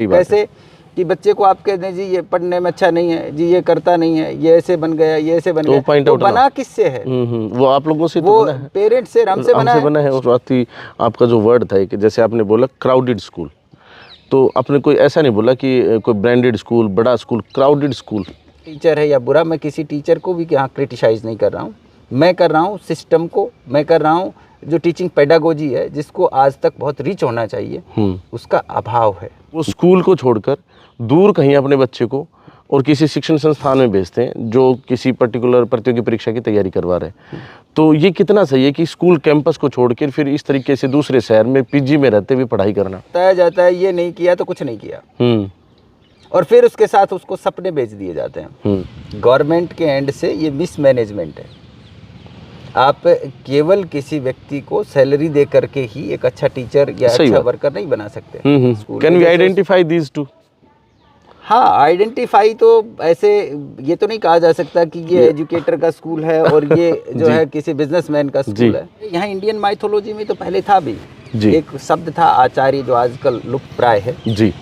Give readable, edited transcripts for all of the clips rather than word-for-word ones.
कैसे कि बच्चे को आप कह दें जी ये पढ़ने में अच्छा नहीं है, जी ये करता नहीं है, ये ऐसे बन गया, ये ऐसे बन गया, तो बना किससे है? वो आप लोगों से वो पेरेंट्स से, हमसे बना है। और साथ ही आपका जो वर्ड था कि जैसे आपने बोला क्राउडेड स्कूल, तो आपने कोई ऐसा नहीं बोला कि कोई ब्रांडेड स्कूल, बड़ा स्कूल, क्राउडेड स्कूल। टीचर है या बुरा, मैं किसी टीचर को भी यहाँ क्रिटिसाइज़ नहीं कर रहा हूँ, मैं कर रहा हूँ सिस्टम को, मैं कर रहा हूँ जो टीचिंग पेडागोजी है जिसको आज तक बहुत रिच होना चाहिए, उसका अभाव है। वो स्कूल को छोड़कर दूर कहीं अपने बच्चे को और किसी शिक्षण संस्थान में भेजते हैं जो किसी पर्टिकुलर प्रतियोगी परीक्षा की तैयारी करवा रहे हैं, तो ये कितना सही है कि स्कूल कैंपस को छोड़कर फिर इस तरीके से दूसरे शहर में पीजी में रहते हुए पढ़ाई करना? बताया जाता है ये नहीं किया तो कुछ नहीं किया, और फिर उसके साथ उसको सपने बेच दिए जाते हैं। गवर्नमेंट के एंड से ये मिसमैनेजमेंट है। आप केवल किसी व्यक्ति को सैलरी दे करके ही एक अच्छा टीचर या अच्छा वर्कर नहीं बना सकते। Can we identify these two? हाँ, आइडेंटिफाई तो ऐसे ये तो नहीं कहा जा सकता कि ये एजुकेटर का स्कूल है और ये जो है किसी बिजनेसमैन का स्कूल है। यहाँ इंडियन माइथोलॉजी में तो पहले था भी एक शब्द था आचार्य, जो आजकल लुप्त प्राय है जी।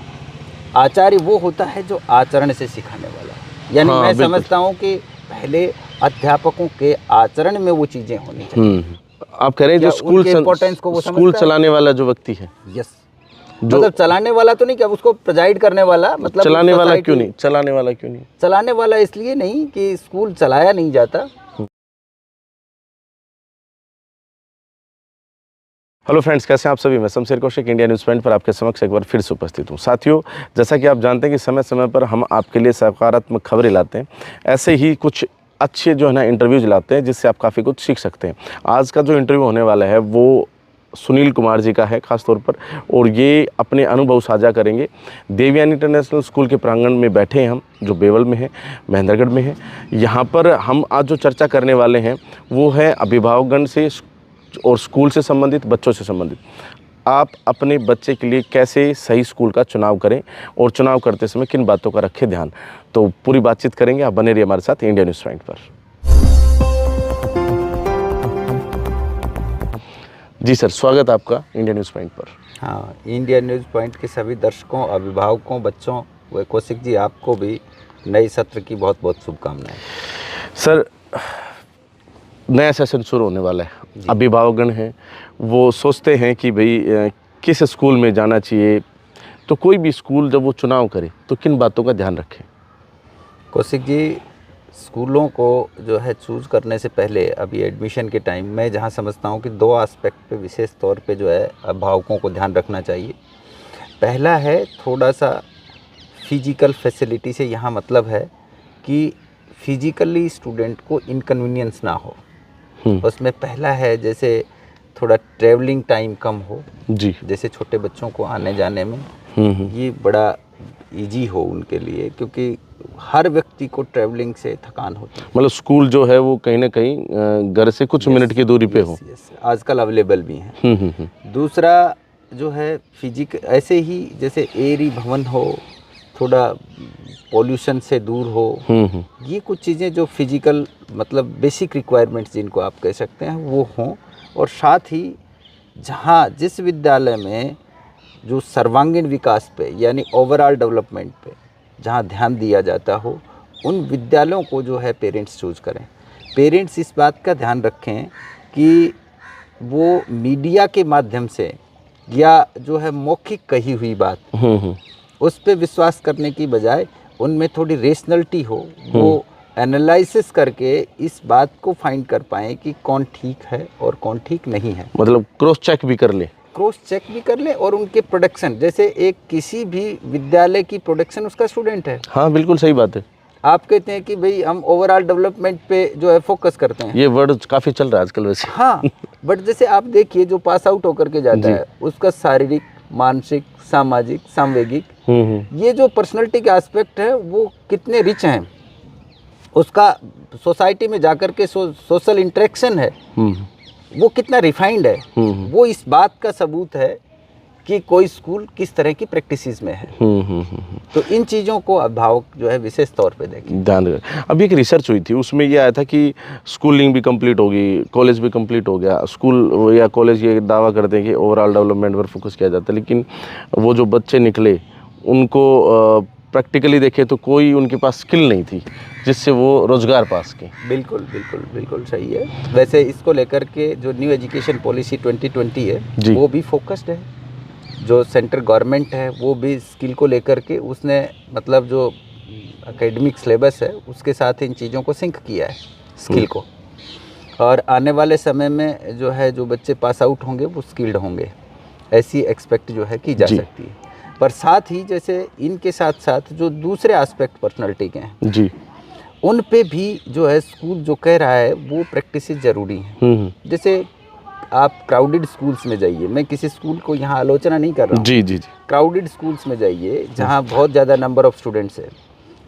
आचार्य वो होता है जो आचरण से सिखाने वाला, यानी मैं समझता हूँ कि पहले अध्यापकों के आचरण में वो चीजें होनी चाहिए। आप कह रहे हैं जो स्कूल चलाने वाला जो व्यक्ति है, यस, मतलब चलाने वाला तो नहीं, क्या उसको प्रेजाइड करने वाला, मतलब चलाने वाला क्यों नहीं? चलाने वाला क्यों नहीं? चलाने वाला इसलिए नहीं कि स्कूल चलाया नहीं जाता। हेलो फ्रेंड्स, कैसे हैं आप सभी? मैं Shamsher Kaushik India news point पर आपके समक्ष एक बार फिर से उपस्थित हूं। साथियों, जैसा कि आप जानते हैं कि समय समय पर हम आपके लिए सकारात्मक खबरें लाते हैं, ऐसे ही कुछ अच्छे जो है ना इंटरव्यूज लाते हैं जिससे आप काफ़ी कुछ सीख सकते हैं। आज का जो इंटरव्यू होने वाला है वो सुनील कुमार जी का है खास तौर पर, और ये अपने अनुभव साझा करेंगे। देवयानी इंटरनेशनल स्कूल के प्रांगण में बैठे हैं हम, जो बेवल में है, महेंद्रगढ़ में है। यहाँ पर हम आज जो चर्चा करने वाले हैं वो है अभिभावकगण से और स्कूल से संबंधित, बच्चों से संबंधित। आप अपने बच्चे के लिए कैसे सही स्कूल का चुनाव करें और चुनाव करते समय किन बातों का रखें ध्यान, तो पूरी बातचीत करेंगे। आप बने रहिए हमारे साथ इंडिया न्यूज़ पॉइंट पर। जी सर, स्वागत आपका इंडिया न्यूज़ पॉइंट पर। हाँ, इंडिया न्यूज़ पॉइंट के सभी दर्शकों, अभिभावकों, बच्चों व कौशिक जी, आपको भी नए सत्र की बहुत बहुत शुभकामनाएं। सर, नया सेशन शुरू होने वाला है, अभिभावकगण हैं वो सोचते हैं कि भाई किस स्कूल में जाना चाहिए, तो कोई भी स्कूल जब वो चुनाव करे तो किन बातों का ध्यान रखें? कौशिक जी, स्कूलों को जो है चूज़ करने से पहले अभी एडमिशन के टाइम मैं जहाँ समझता हूँ कि दो एस्पेक्ट पे विशेष तौर पे जो है अभिभावकों को ध्यान रखना चाहिए। पहला है थोड़ा सा फिजिकल फैसिलिटी से, यहाँ मतलब है कि फिजिकली स्टूडेंट को इनकन्वीनियंस ना हो। उसमें पहला है जैसे थोड़ा ट्रैवलिंग टाइम कम हो जी, जैसे छोटे बच्चों को आने जाने में ये बड़ा इजी हो उनके लिए, क्योंकि हर व्यक्ति को ट्रैवलिंग से थकान होती है। मतलब स्कूल जो है वो कहीं ना कहीं घर से कुछ मिनट की दूरी पे हो। आजकल अवेलेबल भी हैं। दूसरा जो है ऐसे ही जैसे एरी भवन हो, थोड़ा पॉल्यूशन से दूर हो, ये कुछ चीज़ें जो फिजिकल मतलब बेसिक रिक्वायरमेंट्स जिनको आप कह सकते हैं वो हों। और साथ ही जिस विद्यालय में जो सर्वांगीण विकास पे यानी ओवरऑल डेवलपमेंट पे जहाँ ध्यान दिया जाता हो, उन विद्यालयों को जो है पेरेंट्स चूज़ करें। पेरेंट्स इस बात का ध्यान रखें कि वो मीडिया के माध्यम से या जो है मौखिक कही हुई बात उस पे विश्वास करने की बजाय उनमें थोड़ी रेशनलिटी हो, वो एनालिसिस करके इस बात को फाइंड कर पाएँ कि कौन ठीक है और कौन ठीक नहीं है। मतलब क्रॉस चेक भी कर ले और उनके प्रोडक्शन, जैसे एक किसी भी विद्यालय की प्रोडक्शन उसका स्टूडेंट है। हाँ, बिल्कुल सही बात है। आप कहते हैं कि भाई हम ओवरऑल डेवलपमेंट पे जो है फोकस करते हैं, ये वर्ड काफ़ी चल रहा है आजकल वैसे। हाँ, बट जैसे आप देखिए जो पास आउट होकर के जाता है उसका शारीरिक, मानसिक, सामाजिक, सांवेगिक, ये जो पर्सनैलिटी के एस्पेक्ट है वो कितने रिच हैं, उसका सोसाइटी में जाकर के सोशल इंटरेक्शन है वो कितना रिफाइंड है, वो इस बात का सबूत है कि कोई स्कूल किस तरह की प्रैक्टिसेस में है। तो इन चीज़ों को अभिभावक जो है विशेष तौर पे देखें, ध्यान रखें। अभी एक रिसर्च हुई थी, उसमें ये आया था कि स्कूलिंग भी कंप्लीट होगी, कॉलेज भी कंप्लीट हो गया, स्कूल या कॉलेज ये दावा करते हैं कि ओवरऑल डेवलपमेंट पर फोकस किया जाता है, लेकिन वो जो बच्चे निकले उनको प्रैक्टिकली देखें तो कोई उनके पास स्किल नहीं थी जिससे वो रोज़गार पा सकें। बिल्कुल बिल्कुल बिल्कुल सही है। वैसे इसको लेकर के जो न्यू एजुकेशन पॉलिसी 2020 है जी। वो भी फोकस्ड है। जो सेंट्रल गवर्नमेंट है वो भी स्किल को लेकर के उसने मतलब जो एकेडमिक सिलेबस है उसके साथ इन चीज़ों को सिंक किया है, स्किल को। और आने वाले समय में जो है जो बच्चे पास आउट होंगे वो स्किल्ड होंगे, ऐसी एक्सपेक्ट जो है की जा जी। सकती है। पर साथ ही जैसे इनके साथ साथ जो दूसरे एस्पेक्ट पर्सनालिटी के हैं जी। उन पे भी जो है स्कूल जो कह रहा है वो प्रैक्टिस ज़रूरी है। जैसे आप क्राउडेड स्कूल्स में जाइए, मैं किसी स्कूल को यहाँ आलोचना नहीं कर रहा हूँ। जी जी जी। क्राउडेड स्कूल्स में जाइए जहाँ बहुत ज़्यादा नंबर ऑफ़ स्टूडेंट्स है।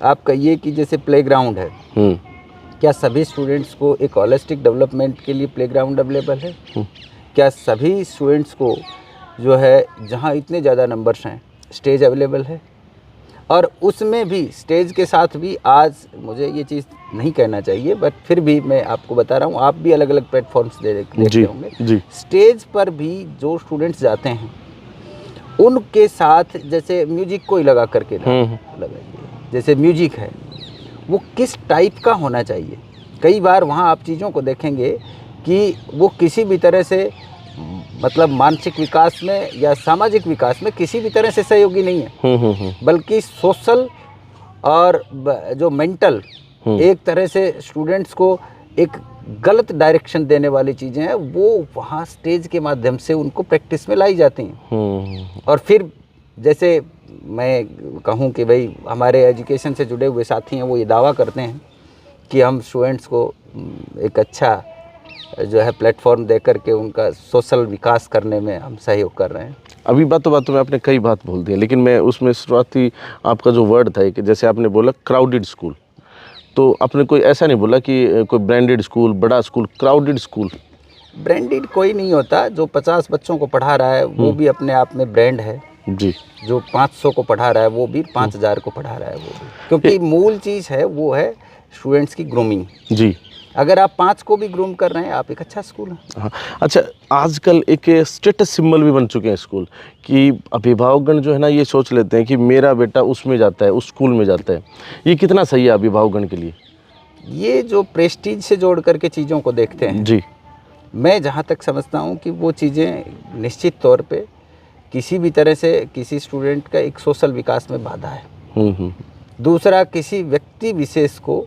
आप कहिए कि जैसे प्लेग्राउंड है, क्या सभी स्टूडेंट्स को एक होलिस्टिक डेवलपमेंट के लिए प्लेग्राउंड अवेलेबल है? क्या सभी स्टूडेंट्स को जो है जहाँ इतने ज़्यादा नंबर्स हैं स्टेज अवेलेबल है? और उसमें भी स्टेज के साथ भी आज मुझे ये चीज़ नहीं कहना चाहिए बट फिर भी मैं आपको बता रहा हूँ, आप भी अलग अलग प्लेटफॉर्म्स देखते होंगे। जी। स्टेज पर भी जो स्टूडेंट्स जाते हैं उनके साथ जैसे म्यूजिक को ही लगा करके लगाइए, जैसे म्यूजिक है वो किस टाइप का होना चाहिए। कई बार वहाँ आप चीज़ों को देखेंगे कि वो किसी भी तरह से मतलब मानसिक विकास में या सामाजिक विकास में किसी भी तरह से सहयोगी नहीं है, बल्कि सोशल और जो मेंटल एक तरह से स्टूडेंट्स को एक गलत डायरेक्शन देने वाली चीज़ें हैं वो वहाँ स्टेज के माध्यम से उनको प्रैक्टिस में लाई जाती हैं। और फिर जैसे मैं कहूँ कि भाई हमारे एजुकेशन से जुड़े हुए साथी हैं वो ये दावा करते हैं कि हम स्टूडेंट्स को एक अच्छा जो है प्लेटफॉर्म दे करके उनका सोशल विकास करने में हम सहयोग कर रहे हैं। अभी बातों में आपने कई बात बोल दी है, लेकिन मैं उसमें शुरुआती आपका जो वर्ड था कि जैसे आपने बोला क्राउडेड स्कूल, तो आपने कोई ऐसा नहीं बोला कि कोई ब्रांडेड स्कूल, बड़ा स्कूल, क्राउडेड स्कूल। ब्रांडेड कोई नहीं होता। जो 50 बच्चों को पढ़ा रहा है वो भी अपने आप में ब्रांड है जी। जो 500 को पढ़ा रहा है वो भी 5000 को पढ़ा रहा है वो भी, क्योंकि मूल चीज़ है वो है स्टूडेंट्स की ग्रूमिंग जी। अगर आप 5 को भी ग्रूम कर रहे हैं आप एक अच्छा स्कूल है। हाँ। अच्छा, आजकल एक स्टेटस सिंबल भी बन चुके हैं स्कूल कि अभिभावकगण जो है ना ये सोच लेते हैं कि मेरा बेटा उसमें जाता है, उस स्कूल में जाता है। ये कितना सही है अभिभावकगण के लिए? ये जो प्रेस्टीज से जोड़ करके चीज़ों को देखते हैं जी, मैं जहाँ तक समझता हूँ कि वो चीज़ें निश्चित तौर पे किसी भी तरह से किसी स्टूडेंट का एक सोशल विकास में बाधा है। दूसरा, किसी व्यक्ति विशेष को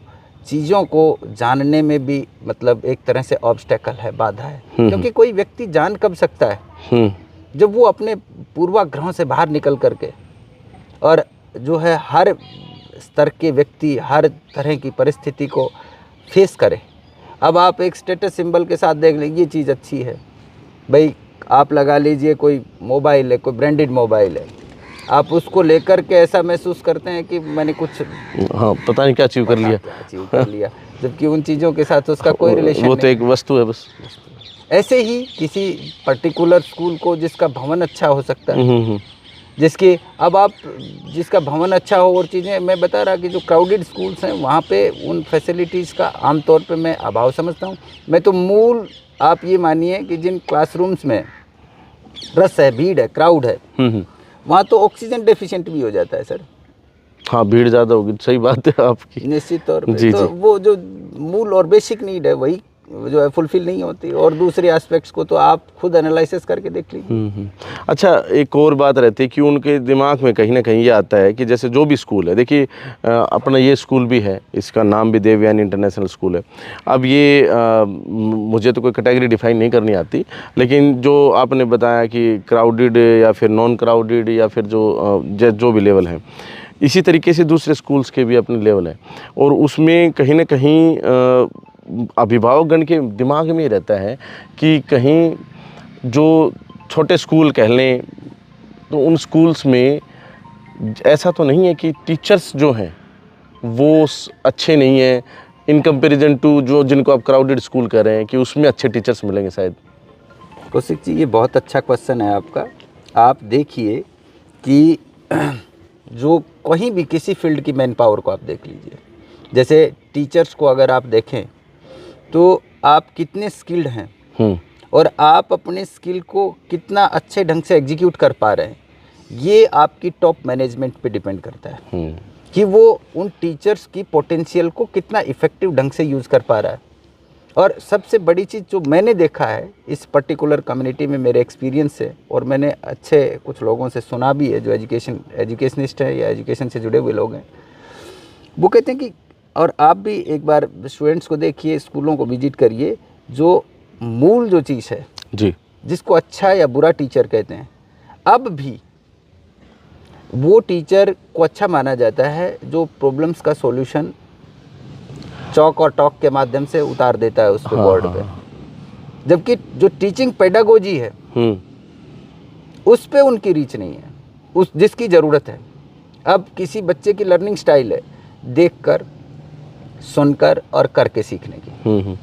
चीज़ों को जानने में भी मतलब एक तरह से ऑब्स्टेकल है, बाधा है। क्योंकि कोई व्यक्ति जान कब सकता है जब वो अपने पूर्वाग्रहों से बाहर निकल करके और जो है हर स्तर के व्यक्ति हर तरह की परिस्थिति को फेस करे। अब आप एक स्टेटस सिंबल के साथ देख लीजिए, ये चीज़ अच्छी है भाई, आप लगा लीजिए कोई मोबाइल है, कोई ब्रांडेड मोबाइल है, आप उसको लेकर के ऐसा महसूस करते हैं कि मैंने कुछ पता नहीं क्या अचीव कर लिया, जबकि उन चीज़ों के साथ उसका कोई रिलेशन वो तो एक वस्तु है बस। ऐसे ही किसी पर्टिकुलर स्कूल को जिसका भवन अच्छा हो सकता है, जिसकी अब आप जिसका भवन अच्छा हो और चीज़ें, मैं बता रहा कि जो क्राउडेड स्कूल्स हैं वहाँ पे उन फैसिलिटीज़ का आमतौर पे मैं अभाव समझता हूँ। मैं तो मूल आप ये मानिए कि जिन क्लासरूम्स में रस है, भीड़ है, क्राउड है, वहाँ तो ऑक्सीजन डेफिशिएंट भी हो जाता है सर। हाँ, भीड़ ज़्यादा होगी, सही बात है आपकी, निश्चित तौर पे। तो वो जो मूल और बेसिक नीड है वही जो है फुलफिल नहीं होती, और दूसरे एस्पेक्ट्स को तो आप खुद एनालिसिस करके देख लीजिए। अच्छा, एक और बात रहती है कि उनके दिमाग में कहीं ना कहीं ये आता है कि जैसे जो भी स्कूल है, देखिए अपना ये स्कूल भी है, इसका नाम भी देवयानी इंटरनेशनल स्कूल है। अब ये मुझे तो कोई कैटेगरी डिफाइन नहीं करनी आती, लेकिन जो आपने बताया कि क्राउडेड या फिर नॉन क्राउडेड या फिर जो भी लेवल है, इसी तरीके से दूसरे स्कूल्स के भी अपने लेवल हैं, और उसमें कहीं ना कहीं अभिभावकगण के दिमाग में रहता है कि कहीं जो छोटे स्कूल कह लें तो उन स्कूल्स में ऐसा तो नहीं है कि टीचर्स जो हैं वो अच्छे नहीं हैं इन कंपैरिजन टू जो जिनको आप क्राउडेड स्कूल कह रहे हैं कि उसमें अच्छे टीचर्स मिलेंगे शायद। कौशिक जी, ये बहुत अच्छा क्वेश्चन है आपका। आप देखिए कि जो कहीं भी किसी फील्ड की मैन पावर को आप देख लीजिए, जैसे टीचर्स को अगर आप देखें तो आप कितने स्किल्ड हैं और आप अपने स्किल को कितना अच्छे ढंग से एग्जीक्यूट कर पा रहे हैं, ये आपकी टॉप मैनेजमेंट पे डिपेंड करता है कि वो उन टीचर्स की पोटेंशियल को कितना इफेक्टिव ढंग से यूज़ कर पा रहा है। और सबसे बड़ी चीज़ जो मैंने देखा है इस पर्टिकुलर कम्युनिटी में, मेरे एक्सपीरियंस से, और मैंने अच्छे कुछ लोगों से सुना भी है जो एजुकेशनिस्ट है या एजुकेशन से जुड़े हुए लोग हैं, वो कहते हैं कि, और आप भी एक बार स्टूडेंट्स को देखिए, स्कूलों को विजिट करिए, जो मूल जो चीज़ है जी, जिसको अच्छा या बुरा टीचर कहते हैं, अब भी वो टीचर को अच्छा माना जाता है जो प्रॉब्लम्स का सॉल्यूशन चॉक और टॉक के माध्यम से उतार देता है उस पे बोर्ड पे। जबकि जो टीचिंग पेडागोजी है उस पे उनकी रीच नहीं है, उस जिसकी ज़रूरत है। अब किसी बच्चे की लर्निंग स्टाइल है देखकर, सुनकर और करके सीखने की।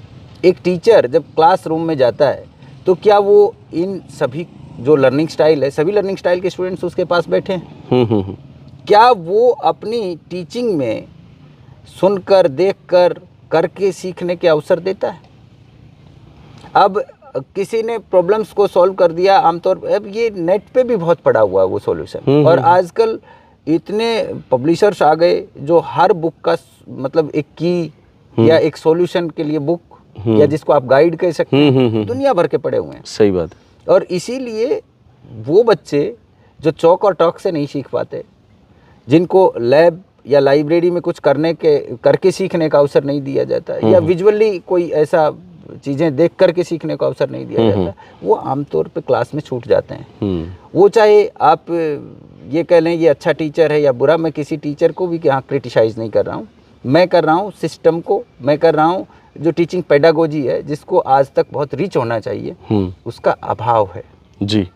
एक टीचर जब क्लासरूम में जाता है तो क्या वो इन सभी जो लर्निंग स्टाइल है, सभी लर्निंग स्टाइल के स्टूडेंट्स उसके पास बैठे हैं? क्या वो अपनी टीचिंग में सुनकर, देखकर, करके सीखने के अवसर देता है? अब किसी ने प्रॉब्लम्स को सॉल्व कर दिया, आमतौर पर अब ये नेट पे भी बहुत पड़ा हुआ है वो सॉल्यूशन, और आजकल इतने पब्लिशर्स आ गए जो हर बुक का मतलब एक की या एक सॉल्यूशन के लिए बुक, या जिसको आप गाइड कह सकते हैं, दुनिया भर के पड़े हुए हैं। सही बात है। और इसीलिए वो बच्चे जो चौक और टॉक से नहीं सीख पाते, जिनको लैब या लाइब्रेरी में कुछ करके सीखने का अवसर नहीं दिया जाता, या विजुअली कोई ऐसा चीज़ें देख करके सीखने का अवसर नहीं दिया जाता, वो आमतौर पे क्लास में छूट जाते हैं। वो चाहे आप ये कह लें ये अच्छा टीचर है या बुरा, मैं किसी टीचर को भी यहाँ क्रिटिसाइज़ नहीं कर रहा हूँ, मैं कर रहा हूँ सिस्टम को, मैं कर रहा हूँ जो टीचिंग पेडागोजी है जिसको आज तक बहुत रिच होना चाहिए, उसका अभाव है। जी,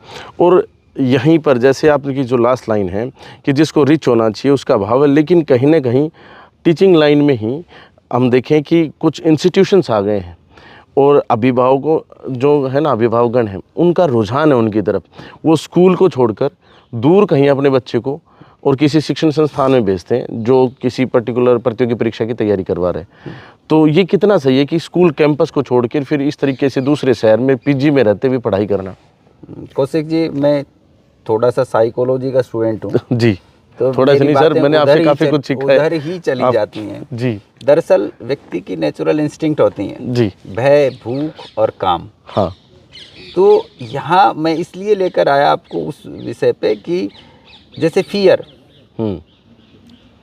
और यहीं पर जैसे आपकी जो लास्ट लाइन है कि जिसको रिच होना चाहिए उसका अभाव है, लेकिन कहीं ना कहीं टीचिंग लाइन में ही हम देखें कि कुछ इंस्टीट्यूशंस आ गए हैं और अभिभावकों जो है ना, अभिभावकगण हैं, उनका रुझान है उनकी तरफ, वो स्कूल को छोड़कर दूर कहीं अपने बच्चे को और किसी शिक्षण संस्थान में भेजते हैं जो किसी पर्टिकुलर प्रतियोगी परीक्षा की तैयारी करवा रहे हैं। तो ये कितना सही है कि स्कूल कैंपस को छोड़कर फिर इस तरीके से दूसरे शहर में पीजी में रहते हुए पढ़ाई करना? कौशिक जी, मैं थोड़ा सा साइकोलॉजी का स्टूडेंट हूँ जी, तो थोड़ा सा नहीं सर, मैंने आपसे काफ़ी कुछ सीखा है। उधर ही चली जाती हैं जी। दरअसल व्यक्ति की नेचुरल इंस्टिंक्ट होती हैं जी, भय, भूख और काम। हाँ, तो यहाँ मैं इसलिए लेकर आया आपको उस विषय पे कि जैसे फियर,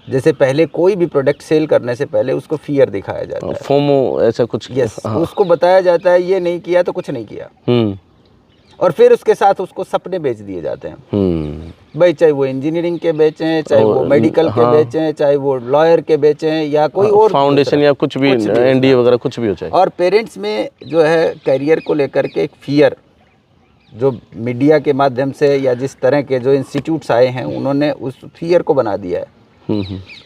जैसे पहले कोई भी प्रोडक्ट सेल करने से पहले उसको फियर दिखाया जाता है, फोमो ऐसा कुछ। यस, उसको बताया जाता है ये नहीं किया तो कुछ नहीं किया, और फिर उसके साथ उसको सपने बेच दिए जाते हैं भाई, चाहे वो इंजीनियरिंग के बेचें, चाहे वो मेडिकल के बेचें, चाहे वो लॉयर के बेचें, या कोई और फाउंडेशन या कुछ भी एनडीए वगैरह कुछ भी हो चाहे। और पेरेंट्स में जो है करियर को लेकर के एक फियर, जो मीडिया के माध्यम से या जिस तरह के जो इंस्टीट्यूट्स आए हैं उन्होंने उस फियर को बना दिया है,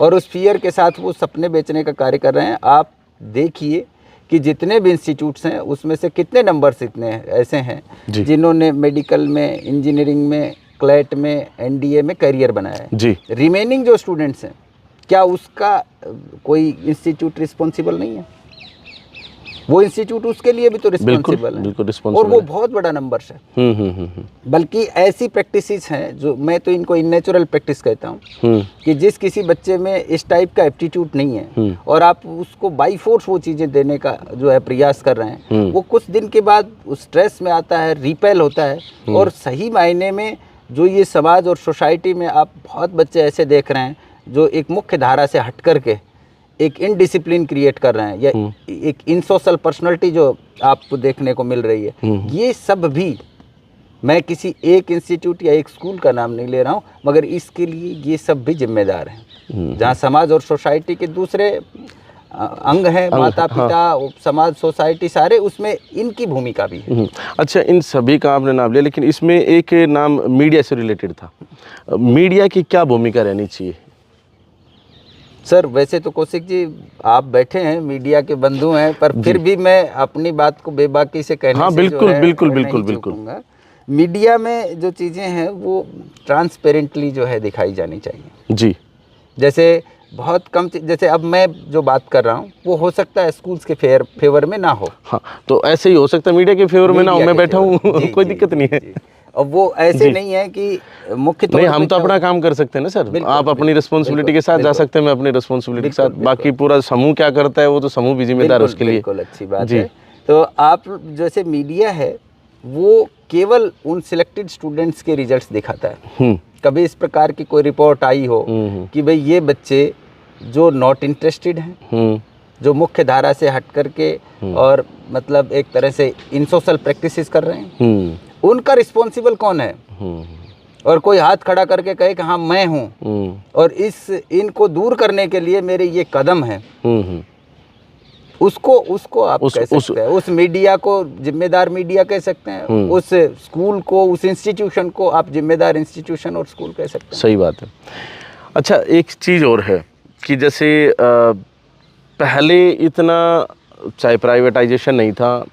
और उस फियर के साथ वो सपने बेचने का कार्य कर रहे हैं। आप देखिए कि जितने भी इंस्टीट्यूट्स हैं उसमें से कितने नंबर्स इतने ऐसे हैं जिन्होंने मेडिकल में, इंजीनियरिंग में, क्लैट में, एनडीए में करियर बनाया है जी। रिमेनिंग जो स्टूडेंट्स हैं, क्या उसका कोई इंस्टीट्यूट रिस्पॉन्सिबल नहीं है? वो इंस्टीट्यूट उसके लिए भी तो रिस्पॉन्सिबल है, बिल्कुल रिस्पॉन्सिबल, और वो बहुत बड़ा नंबर है। बल्कि ऐसी प्रैक्टिसेस हैं जो मैं तो इनको इननेचुरल प्रैक्टिस कहता हूँ कि जिस किसी बच्चे में इस टाइप का एप्टीट्यूड नहीं है और आप उसको बाई फोर्स वो चीज़ें देने का जो है प्रयास कर रहे हैं, वो कुछ दिन के बाद उस स्ट्रेस में आता है, रिपेल होता है, और सही मायने में जो ये समाज और सोसाइटी में आप बहुत बच्चे ऐसे देख रहे हैं जो एक मुख्य धारा से हट करके एक इनडिसिप्लिन क्रिएट कर रहे हैं, या एक इनसोशल पर्सनालिटी जो आपको देखने को मिल रही है, ये सब भी, मैं किसी एक इंस्टीट्यूट या एक स्कूल का नाम नहीं ले रहा हूँ, मगर इसके लिए ये सब भी जिम्मेदार हैं। जहाँ समाज और सोसाइटी के दूसरे अंग हैं, माता पिता, समाज, सोसाइटी, सारे, उसमें इनकी भूमिका भी है। अच्छा, इन सभी का आपने नाम लिया, लेकिन इसमें एक नाम मीडिया से रिलेटेड था। मीडिया की क्या भूमिका रहनी चाहिए? सर, वैसे तो कौशिक जी आप बैठे हैं, मीडिया के बंधु हैं, पर फिर भी मैं अपनी बात को बेबाकी से कहने से बिल्कुल, जो है, बिल्कुल, बिल्कुल, बिल्कुल। मीडिया में जो चीज़ें हैं वो ट्रांसपेरेंटली जो है दिखाई जानी चाहिए जी। जैसे बहुत कम, जैसे अब मैं जो बात कर रहा हूँ वो हो सकता है स्कूल्स के फेवर में ना हो, हाँ, तो ऐसे ही हो सकता है मीडिया के फेवर में ना हो, मैं बैठा हूँ, कोई दिक्कत नहीं है। और वो ऐसे नहीं है कि मुख्य तौर नहीं, पे हम तो क्या अपना काम कर सकते हैं ना सर। बिल्कुल, आप अपनी रिस्पॉन्सिबिलिटी के साथ जा बिल्कुल, सकते हैं, मैं अपनी रिस्पॉन्सिबिलिटी के साथ। बिल्कुल, बाकी पूरा समूह क्या करता है वो तो समूह भी जिम्मेदार है बिल्कुल, उसके लिए। बिल्कुल अच्छी बात जी। है। तो आप जैसे मीडिया है वो केवल उन सिलेक्टेड स्टूडेंट्स के रिजल्ट्स दिखाता है। कभी इस प्रकार की कोई रिपोर्ट आई हो कि भाई ये बच्चे जो नॉट इंटरेस्टेड हैं, जो मुख्य धारा से हट करके और मतलब एक तरह से इनसोशल प्रैक्टिसेस कर रहे हैं, उनका रिस्पॉन्सिबल कौन है? और कोई हाथ खड़ा करके कहे कि हाँ मैं हूँ और इनको दूर करने के लिए मेरे ये कदम हैं, उसको आप कह सकते हैं, उस मीडिया को जिम्मेदार मीडिया कह सकते हैं, उस स्कूल को, उस इंस्टीट्यूशन को आप जिम्मेदार इंस्टीट्यूशन और स्कूल कह सकते हैं। सही बात है। अच्छा, एक चीज़ और है कि जैसे पहले इतना चाहे प्राइवेटाइजेशन नहीं था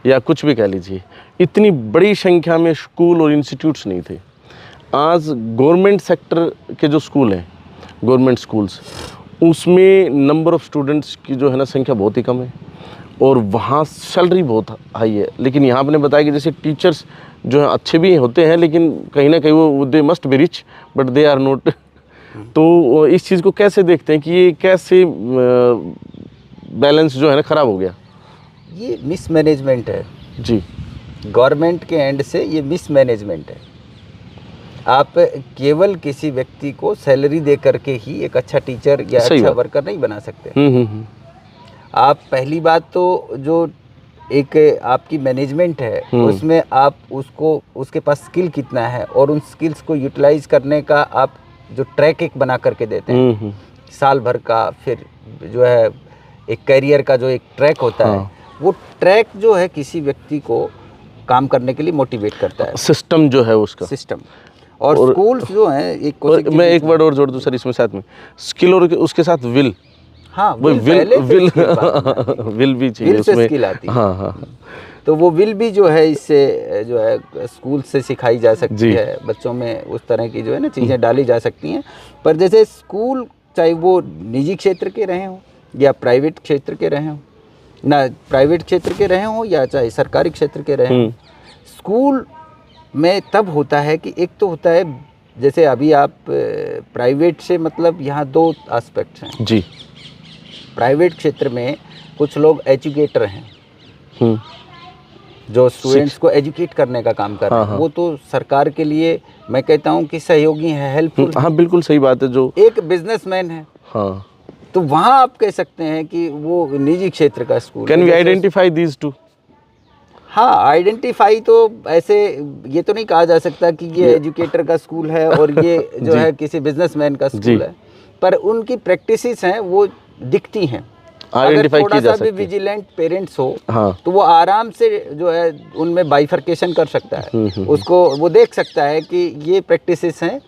या कुछ भी कह लीजिए, इतनी बड़ी संख्या में स्कूल और इंस्टीट्यूट्स नहीं थे। आज गवर्नमेंट सेक्टर के जो स्कूल हैं, गवर्नमेंट स्कूल्स, उसमें नंबर ऑफ़ स्टूडेंट्स की जो है ना संख्या बहुत ही कम है और वहाँ सैलरी बहुत हाई है। लेकिन यहाँ आपने बताया कि जैसे टीचर्स जो है अच्छे भी होते हैं, लेकिन कहीं ना कहीं वो they must be rich but they are not. तो इस चीज़ को कैसे देखते हैं कि ये कैसे बैलेंस जो है ना ख़राब हो गया? ये मिसमैनेजमेंट है जी। गवर्नमेंट के एंड से, ये मिसमैनेजमेंट है। आप केवल किसी व्यक्ति को सैलरी दे करके ही एक अच्छा टीचर या अच्छा वर्कर नहीं बना सकते। आप पहली बात तो जो एक आपकी मैनेजमेंट है उसमें आप उसको, उसके पास स्किल कितना है और उन स्किल्स को यूटिलाइज करने का आप जो ट्रैक एक बना करके देते हैं साल भर का, फिर जो है एक करियर का जो एक ट्रैक होता है, वो ट्रैक जो है किसी व्यक्ति को काम करने के लिए मोटिवेट करता है। सिस्टम जो है उसका सिस्टम और स्कूल्स जो हैं, मैं एक वर्ड और जोड़ दूं सर इसमें साथ में, स्किल और उसके साथ विल। हाँ, विल भी चाहिए उसमें। स्किल आती है। हाँ। तो वो विल भी जो है इससे जो है स्कूल से सिखाई जा सकती है, बच्चों में उस तरह की जो है ना चीज़ें डाली जा सकती हैं। पर जैसे स्कूल चाहे वो निजी क्षेत्र के रहे हों या प्राइवेट क्षेत्र के रहे हों, ना प्राइवेट क्षेत्र के रहे हों या चाहे सरकारी क्षेत्र के रहे हों, स्कूल में तब होता है कि एक तो होता है जैसे अभी आप प्राइवेट से मतलब यहाँ दो एस्पेक्ट्स हैं जी। प्राइवेट क्षेत्र में कुछ लोग एजुकेटर हैं जो स्टूडेंट्स को एजुकेट करने का काम कर रहे हैं। वो तो सरकार के लिए मैं कहता हूँ कि सहयोगी है, हेल्पफुल। हाँ बिल्कुल सही बात है। जो एक बिजनेसमैन है, हाँ, तो वहाँ आप कह सकते हैं कि वो निजी क्षेत्र का school. Can we identify these two? हाँ, आइडेंटिफाई तो ऐसे ये तो नहीं कहा जा सकता कि ये एजुकेटर का स्कूल है और ये जो है किसी बिजनेसमैन का स्कूल है, पर उनकी प्रैक्टिसेस हैं वो दिखती हैं। अगर थोड़ा सा भी विजिलेंट पेरेंट्स हो, हाँ, तो वो आराम से जो है उनमें बाइफर्केशन कर सकता है। उसको वो देख सकता है कि ये प्रैक्टिसेस हैं,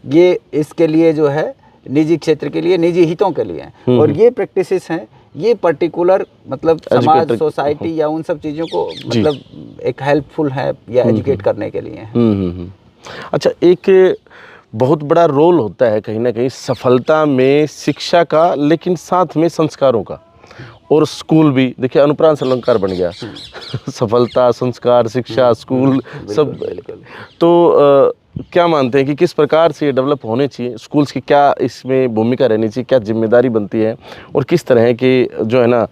ये इसके लिए जो है निजी क्षेत्र के लिए, निजी हितों के लिए हैं, और ये प्रैक्टिसेस हैं, ये पर्टिकुलर मतलब समाज, सोसाइटी या उन सब चीज़ों को मतलब एक हेल्पफुल है या एजुकेट करने के लिए है। अच्छा, एक बहुत बड़ा रोल होता है कहीं ना कहीं सफलता में शिक्षा का, लेकिन साथ में संस्कारों का। और स्कूल भी देखिए अनुप्रांत अलंकार बन गया। सफलता, संस्कार, शिक्षा, स्कूल सब। तो क्या मानते हैं कि किस प्रकार से ये डेवलप होने चाहिए? स्कूल्स की क्या इसमें भूमिका रहनी चाहिए, क्या जिम्मेदारी बनती है, और किस तरह के जो है ना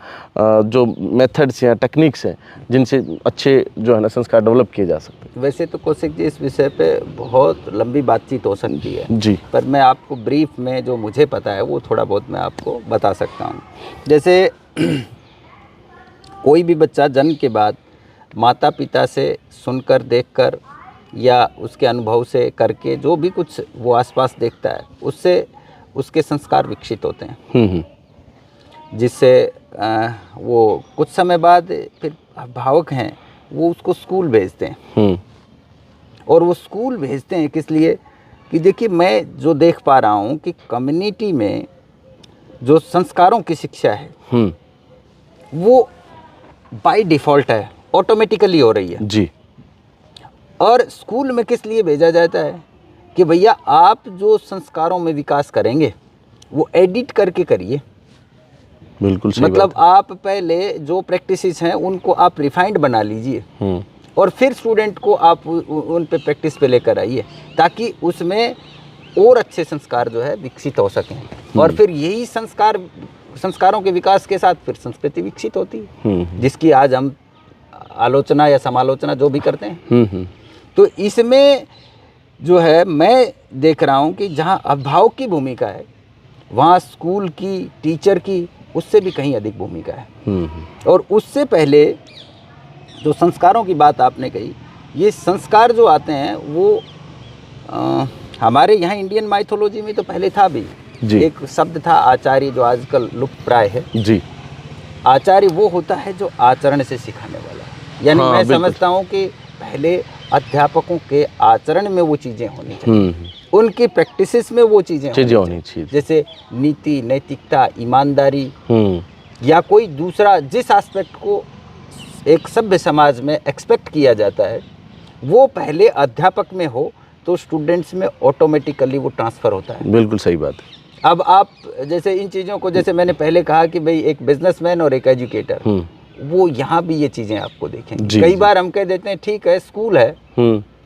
जो मेथड्स या टेक्निक्स हैं जिनसे अच्छे जो है ना संस्कार डेवलप किए जा सकते हैं? वैसे तो कौशिक जी इस विषय पे बहुत लंबी बातचीत हो सकती है जी, पर मैं आपको ब्रीफ में जो मुझे पता है वो थोड़ा बहुत मैं आपको बता सकता हूँ। जैसे कोई भी बच्चा जन्म के बाद माता पिता से सुनकर, देखकर या उसके अनुभव से करके जो भी कुछ वो आसपास देखता है उससे उसके संस्कार विकसित होते हैं, जिससे वो कुछ समय बाद फिर अभिभावक हैं वो उसको स्कूल भेजते हैं। और वो स्कूल भेजते हैं किस लिए कि देखिए मैं जो देख पा रहा हूँ कि कम्युनिटी में जो संस्कारों की शिक्षा है वो बाय डिफ़ॉल्ट है, ऑटोमेटिकली हो रही है जी। और स्कूल में किस लिए भेजा जाता है कि भैया आप जो संस्कारों में विकास करेंगे वो एडिट करके करिए। बिल्कुल सही मतलब बात है। आप पहले जो प्रैक्टिसेस हैं उनको आप रिफाइंड बना लीजिए और फिर स्टूडेंट को आप उन पे प्रैक्टिस पे लेकर आइए, ताकि उसमें और अच्छे संस्कार जो है विकसित हो सकें। और फिर यही संस्कारों के विकास के साथ फिर संस्कृति विकसित होती है, जिसकी आज हम आलोचना या समालोचना जो भी करते हैं। तो इसमें जो है मैं देख रहा हूँ कि जहाँ अभिभावक की भूमिका है, वहाँ स्कूल की, टीचर की, उससे भी कहीं अधिक भूमिका है। और उससे पहले जो संस्कारों की बात आपने कही, ये संस्कार जो आते हैं वो हमारे यहाँ इंडियन माइथोलॉजी में तो पहले था भी जी। एक शब्द था आचार्य, जो आजकल लुप्त प्राय है जी। आचार्य वो होता है जो आचरण से सिखाने वाला है। यानी मैं समझता हूँ कि पहले अध्यापकों के आचरण में वो चीज़ें होनी चाहिए, उनकी प्रैक्टिसेस में वो चीज़ें होनी चाहिए, जैसे नीति, नैतिकता, ईमानदारी या कोई दूसरा जिस एस्पेक्ट को एक सभ्य समाज में एक्सपेक्ट किया जाता है, वो पहले अध्यापक में हो तो स्टूडेंट्स में ऑटोमेटिकली वो ट्रांसफ़र होता है। बिल्कुल सही बात है। अब आप जैसे इन चीज़ों को, जैसे मैंने पहले कहा कि भाई एक बिजनेसमैन और एक एजुकेटर, वो यहाँ भी ये चीज़ें आपको देखेंगे। कई बार हम कह देते हैं ठीक है स्कूल है,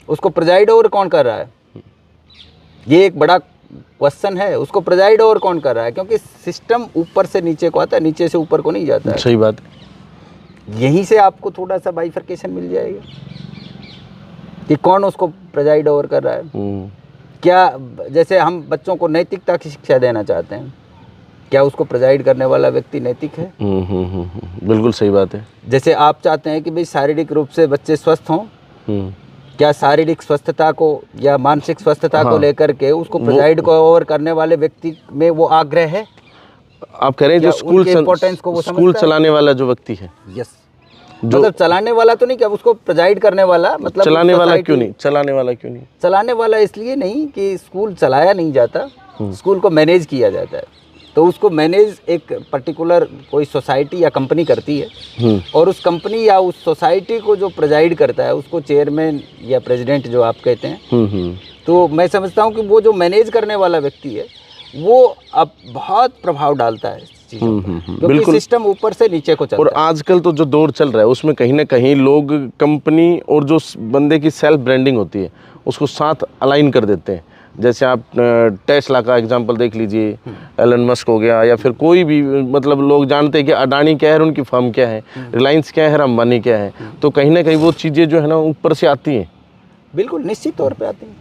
उसको प्रेजाइड ओवर कौन कर रहा है, ये एक बड़ा क्वेश्चन है। उसको प्रेजाइड ओवर कौन कर रहा है, क्योंकि सिस्टम ऊपर से नीचे को आता है, नीचे से ऊपर को नहीं जाता है। सही बात है। यहीं से आपको थोड़ा सा बाइफर्केशन मिल जाएगा कि कौन उसको प्रेजाइड ओवर कर रहा है। क्या जैसे हम बच्चों को नैतिकता की शिक्षा देना चाहते हैं, क्या उसको प्रेजाइड करने वाला व्यक्ति नैतिक है? बिल्कुल सही बात है। जैसे आप चाहते हैं कि भाई शारीरिक रूप से बच्चे स्वस्थ हों, क्या शारीरिक स्वस्थता को या मानसिक स्वस्थता को लेकर के उसको प्रेजाइड को ओवर करने वाले व्यक्ति में वो आग्रह है? आप कह रहे हैं जो स्कूल चलाने वाला जो व्यक्ति है, यस, मतलब चलाने वाला तो नहीं, क्या उसको प्रेजाइड करने वाला, मतलब चलाने वाला क्यों नहीं? चलाने वाला इसलिए नहीं कि स्कूल चलाया नहीं जाता, स्कूल को मैनेज किया जाता है। तो उसको मैनेज एक पर्टिकुलर कोई सोसाइटी या कंपनी करती है, और उस कंपनी या उस सोसाइटी को जो प्रेजाइड करता है उसको चेयरमैन या प्रेसिडेंट जो आप कहते हैं। तो मैं समझता हूँ कि वो जो मैनेज करने वाला व्यक्ति है वो अब बहुत प्रभाव डालता है क्योंकि सिस्टम ऊपर से नीचे को चलता है। और आजकल तो जो दौर चल रहा है उसमें कहीं ना कहीं लोग कंपनी और जो बंदे की सेल्फ ब्रांडिंग होती है उसको साथ अलाइन कर देते हैं। जैसे आप टेस्ला का एग्जांपल देख लीजिए, एलन मस्क हो गया, या फिर कोई भी, मतलब लोग जानते हैं कि अडानी क्या है, उनकी फर्म क्या है, रिलायंस क्या है, अंबानी क्या है। तो कहीं ना कहीं वो चीज़ें जो है ना ऊपर से आती हैं। बिल्कुल निश्चित तौर पे आती हैं,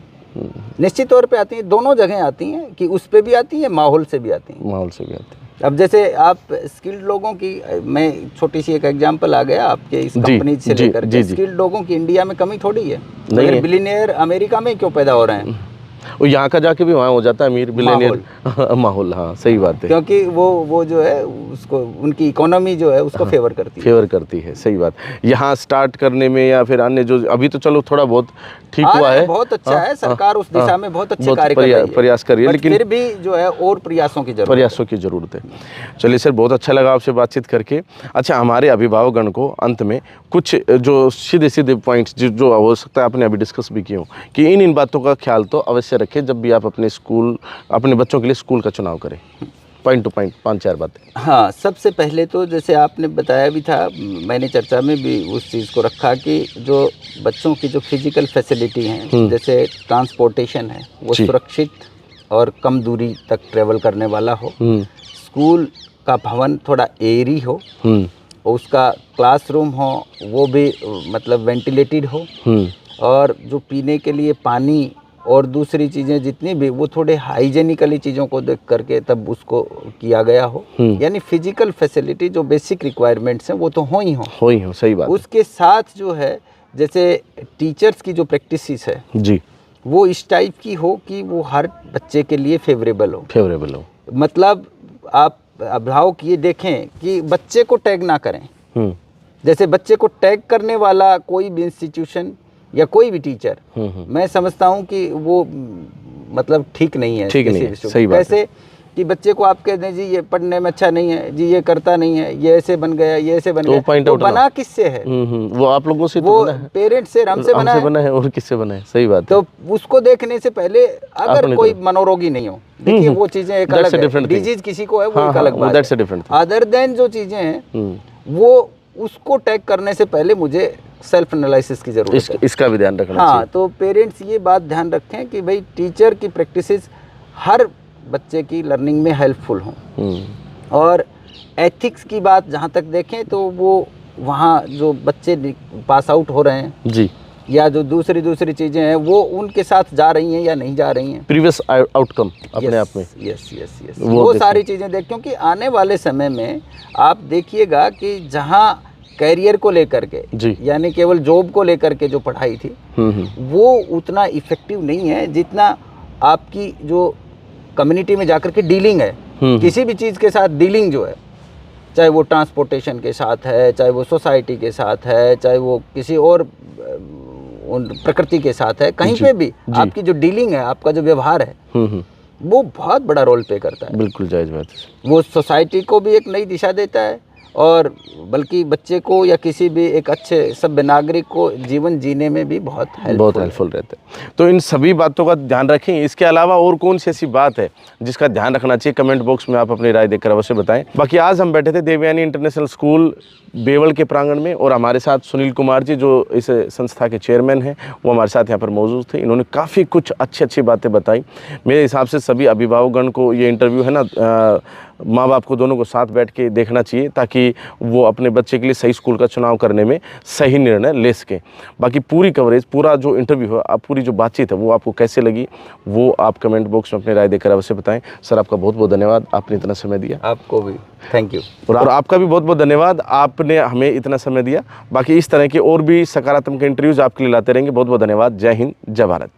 निश्चित तौर पे आती हैं, दोनों जगह आती हैं कि उस पे भी आती हैं, माहौल से भी आती हैं। अब जैसे आप स्किल्ड लोगों की, मैं छोटी सी एक एग्जांपल आ गया आपके इस कंपनी से लेकर के, स्किल्ड लोगों की इंडिया में कमी थोड़ी है, लेकिन बिलियनियर अमेरिका में क्यों पैदा हो रहे हैं? और यहाँ का जाके भी वहाँ हो जाता है अमीर बिलियनियर माहौल। हाँ सही बात है, क्योंकि वो जो है उसको, उनकी इकोनॉमी जो है उसको फेवर करती है। सही बात। यहाँ स्टार्ट करने में या फिर अन्य जो अभी तो चलो थोड़ा बहुत ठीक हुआ है, बहुत अच्छा है, सरकार उस दिशा में बहुत अच्छे कार्य कर रही है, प्रयास कर रही है, लेकिन फिर भी जो है और प्रयासों की जरूरत है। चलिए सर, बहुत अच्छा लगा आपसे बातचीत करके। अच्छा, हमारे अभिभावकगण को अंत में कुछ जो सीधे पॉइंट्स जो हो सकता है आपने अभी डिस्कस भी किए हो, कि इन बातों का ख्याल तो अवश्य रखें जब भी आप अपने बच्चों के लिए स्कूल का चुनाव करें। पॉइंट टू पॉइंट 5-4 बातें। हाँ, सबसे पहले तो जैसे आपने बताया भी था, मैंने चर्चा में भी उस चीज़ को रखा कि जो बच्चों की जो फिजिकल फैसिलिटी हैं, जैसे ट्रांसपोर्टेशन है, वो सुरक्षित और कम दूरी तक ट्रेवल करने वाला हो, स्कूल का भवन थोड़ा एयरी हो, उसका क्लासरूम हो वो भी मतलब वेंटिलेटेड हो, और जो पीने के लिए पानी और दूसरी चीज़ें जितनी भी, वो थोड़े हाइजेनिकली चीज़ों को देख करके तब उसको किया गया हो। यानी फिजिकल फैसिलिटी जो बेसिक रिक्वायरमेंट्स हैं वो तो हो ही हो। सही बात। उसके साथ जो है जैसे टीचर्स की जो प्रैक्टिसेस है जी, वो इस टाइप की हो कि वो हर बच्चे के लिए फेवरेबल हो। मतलब आप अभिभावक ये देखें कि बच्चे को टैग ना करें। जैसे बच्चे को टैग करने वाला कोई भी इंस्टीट्यूशन या कोई भी टीचर, मैं समझता हूँ कि वो मतलब ठीक नहीं है। सही बात। कैसे कि बच्चे को आप कह दें जी ये पढ़ने में अच्छा नहीं है, जी ये करता नहीं है, ये ऐसे बन गया, ये ऐसे बन गया, तो बना किससे है? वो आप लोगों से, वो पेरेंट्स से, हमसे बना है और किससे बना है? सही बात। तो उसको देखने से पहले अगर कोई मनोरोगी नहीं हो, देखिए वो चीजें एक अलग है, डिजीज किसी को है वो एक अलग बात है। अदर देन जो चीजें हैं वो उसको टैग करने से पहले मुझे सेल्फ एनालिसिस की ज़रूरत है। इसका भी ध्यान रखना हाँ, चाहिए। तो पेरेंट्स ये बात ध्यान रखें कि भाई टीचर की प्रैक्टिसेस हर बच्चे की लर्निंग में हेल्पफुल हों। और एथिक्स की बात जहाँ तक देखें तो वो वहाँ जो बच्चे पास आउट हो रहे हैं जी, या जो दूसरी चीज़ें हैं वो उनके साथ जा रही हैं या नहीं जा रही हैं, प्रीवियस आउटकम अपने आप में, यस वो वो सारी चीज़ें देख, क्योंकि आने वाले समय में आप देखिएगा कि जहाँ कैरियर को लेकर के जी, यानी केवल जॉब को लेकर के जो पढ़ाई थी वो उतना इफेक्टिव नहीं है जितना आपकी जो कम्युनिटी में जाकर के डीलिंग है, किसी भी चीज़ के साथ डीलिंग जो है, चाहे वो ट्रांसपोर्टेशन के साथ है, चाहे वो सोसाइटी के साथ है, चाहे वो किसी और प्रकृति के साथ है, कहीं पे भी आपकी जो डीलिंग है, आपका जो व्यवहार है, वो बहुत बड़ा रोल प्ले करता है। बिल्कुल जायज़ बात है। वो सोसाइटी को भी एक नई दिशा देता है और बल्कि बच्चे को या किसी भी एक अच्छे सभ्य नागरिक को जीवन जीने में भी बहुत हेल्पफुल रहता है। तो इन सभी बातों का ध्यान रखें। इसके अलावा और कौन सी ऐसी बात है जिसका ध्यान रखना चाहिए, कमेंट बॉक्स में आप अपनी राय देकर अवश्य बताएं। बाकी आज हम बैठे थे देवयानी इंटरनेशनल स्कूल बेवल के प्रांगण में और हमारे साथ सुनील कुमार जी जो इस संस्था के चेयरमैन हैं वो हमारे साथ यहाँ पर मौजूद थे। इन्होंने काफ़ी कुछ अच्छी बातें बताई। मेरे हिसाब से सभी अभिभावकगण को ये इंटरव्यू है ना, माँ बाप को दोनों को साथ बैठ के देखना चाहिए ताकि वो अपने बच्चे के लिए सही स्कूल का चुनाव करने में सही निर्णय ले सकें। बाकी पूरी कवरेज, पूरा जो इंटरव्यू है, आप पूरी जो बातचीत है वो आपको कैसे लगी वो आप कमेंट बॉक्स में अपनी राय देकर अवश्य बताएं। सर आपका बहुत बहुत धन्यवाद, आपने इतना समय दिया। आपको भी थैंक यू। और आपका भी बहुत बहुत धन्यवाद, आपने हमें इतना समय दिया। बाकी इस तरह के और भी सकारात्मक इंटरव्यूज़ आपके लिए लाते रहेंगे। बहुत बहुत धन्यवाद। जय हिंद, जय भारत।